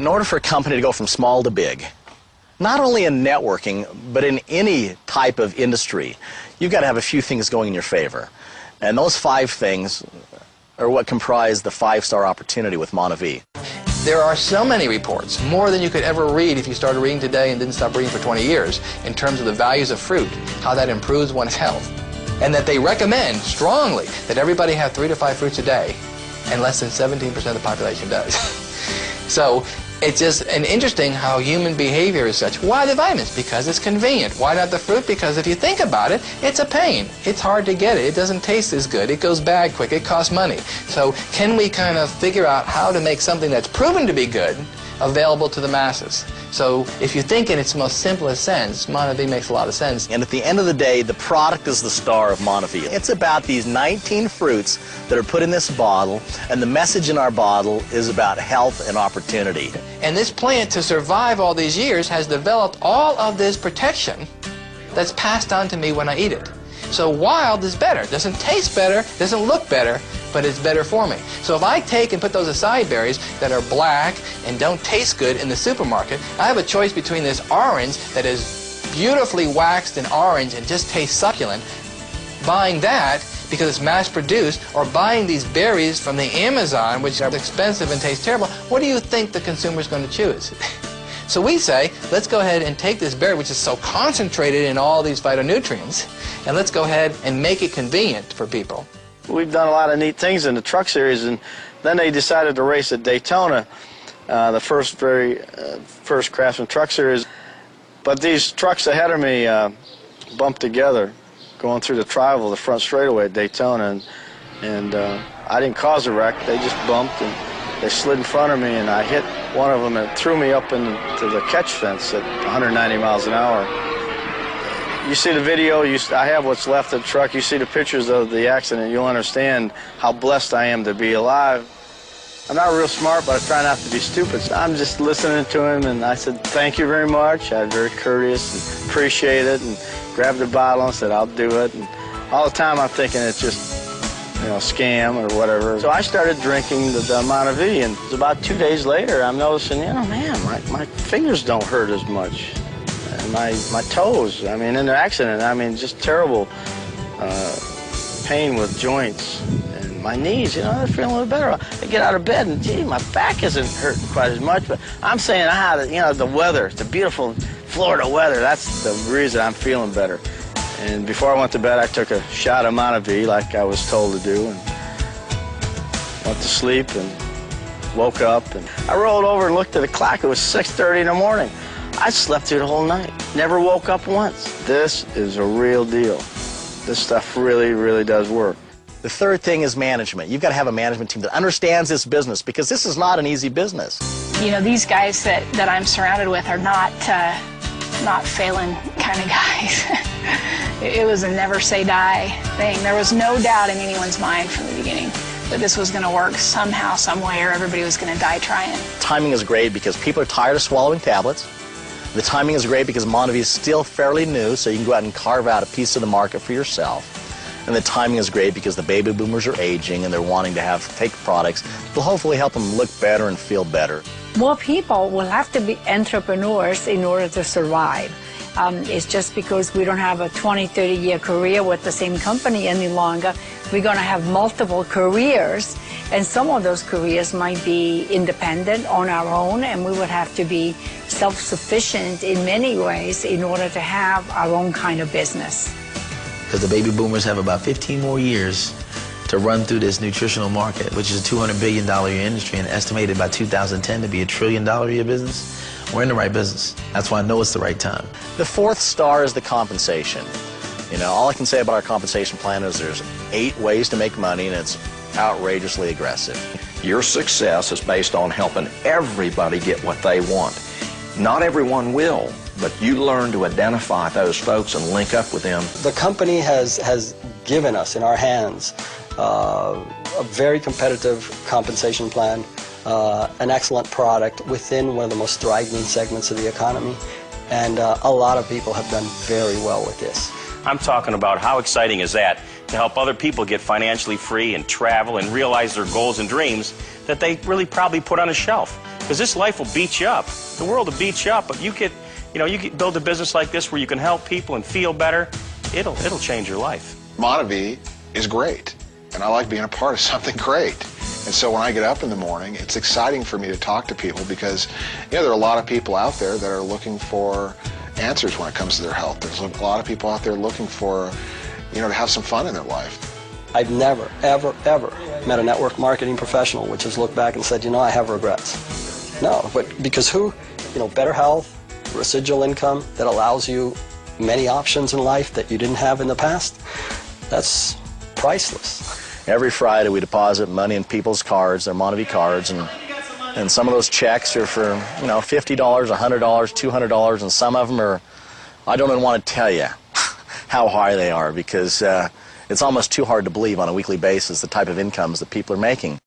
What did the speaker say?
In order for a company to go from small to big, not only in networking, but in any type of industry, you've got to have a few things going in your favor. And those 5 things are what comprise the 5-star opportunity with Mona-Vie. There are so many reports, more than you could ever read if you started reading today and didn't stop reading for 20 years, in terms of the values of fruit, how that improves one's health, and that they recommend strongly that everybody have 3 to 5 fruits a day, and less than 17% of the population does. So it's just an interesting how human behavior is such. Why the vitamins? Because it's convenient. Why not the fruit? Because if you think about it, it's a pain. It's hard to get it. It doesn't taste as good. It goes bad quick. It costs money. So can we kind of figure out how to make something that's proven to be good available to the masses? So if you think in its most simplest sense, Monavie makes a lot of sense. And at the end of the day, the product is the star of Monavie. It's about these 19 fruits that are put in this bottle, and the message in our bottle is about health and opportunity. And this plant, to survive all these years, has developed all of this protection that's passed on to me when I eat it. So wild is better. It doesn't taste better, doesn't look better, but it's better for me. So if I take and put those acai berries that are black and don't taste good in the supermarket, I have a choice between this orange that is beautifully waxed and orange and just tastes succulent, buying that because it's mass-produced, or buying these berries from the Amazon, which are expensive and taste terrible. What do you think the consumer's going to choose? So we say, let's go ahead and take this berry, which is so concentrated in all these phytonutrients, and let's go ahead and make it convenient for people. We've done a lot of neat things in the truck series, and then they decided to race at Daytona, the first Craftsman Truck Series. But these trucks ahead of me bumped together going through the Triangle, the front straightaway at Daytona, and I didn't cause a wreck. They just bumped, and they slid in front of me, and I hit one of them and threw me up into the catch fence at 190 miles an hour. You see the video, I have what's left of the truck, you see the pictures of the accident, you'll understand how blessed I am to be alive. I'm not real smart, but I try not to be stupid. So I'm just listening to him, and I said, thank you very much. I was very courteous and appreciate it, and grabbed the bottle and said, I'll do it. And all the time I'm thinking it's just, you know, scam or whatever. So I started drinking the Mona-Vie, and about 2 days later, I'm noticing, you know, man, my fingers don't hurt as much. And my toes, I mean, in the accident, I mean, just terrible pain with joints. And my knees, you know, they're feeling a little better. I get out of bed, and gee, my back isn't hurting quite as much. But I'm saying, you know, the weather, the beautiful Florida weather, that's the reason I'm feeling better. And before I went to bed, I took a shot of Monavie like I was told to do, and went to sleep and woke up. And I rolled over and looked at the clock. It was 6:30 in the morning. I slept through the whole night. Never woke up once. This is a real deal. This stuff really, really does work. The third thing is management. You've got to have a management team that understands this business, because this is not an easy business. You know, these guys that I'm surrounded with are not failing kind of guys. It was a never say die thing. There was no doubt in anyone's mind from the beginning that this was going to work somehow, some way, or everybody was going to die trying. Timing is great because people are tired of swallowing tablets. The timing is great because Mona-Vie is still fairly new, so you can go out and carve out a piece of the market for yourself. And the timing is great because the baby boomers are aging and they're wanting to take products that will hopefully help them look better and feel better. More people will have to be entrepreneurs in order to survive. It's just because we don't have a 20, 30-year career with the same company any longer. We're going to have multiple careers, and some of those careers might be independent on our own, and we would have to be self-sufficient in many ways in order to have our own kind of business. Because the baby boomers have about 15 more years to run through this nutritional market, which is a $200 billion a year industry and estimated by 2010 to be $1 trillion a year business. We're in the right business. That's why I know it's the right time. The fourth star is the compensation. You know, all I can say about our compensation plan is there's 8 ways to make money, and it's outrageously aggressive. Your success is based on helping everybody get what they want. Not everyone will, but you learn to identify those folks and link up with them. The company has given us in our hands a very competitive compensation plan, an excellent product within one of the most thriving segments of the economy, and a lot of people have done very well with this. I'm talking about how exciting is that to help other people get financially free and travel and realize their goals and dreams that they really probably put on a shelf. Because this life will beat you up. The world will beat you up. But you get, build a business like this where you can help people and feel better. It'll change your life. Monavie is great, and I like being a part of something great. And so when I get up in the morning, it's exciting for me to talk to people because, there are a lot of people out there that are looking for answers when it comes to their health. There's a lot of people out there looking for, to have some fun in their life. I've never, ever, ever met a network marketing professional which has looked back and said, I have regrets. No, but because better health, residual income that allows you many options in life that you didn't have in the past, that's priceless. Every Friday we deposit money in people's cards, their Mona-Vie cards, and some of those checks are for, $50, $100, $200, and some of them are, I don't even want to tell you how high they are because it's almost too hard to believe on a weekly basis the type of incomes that people are making.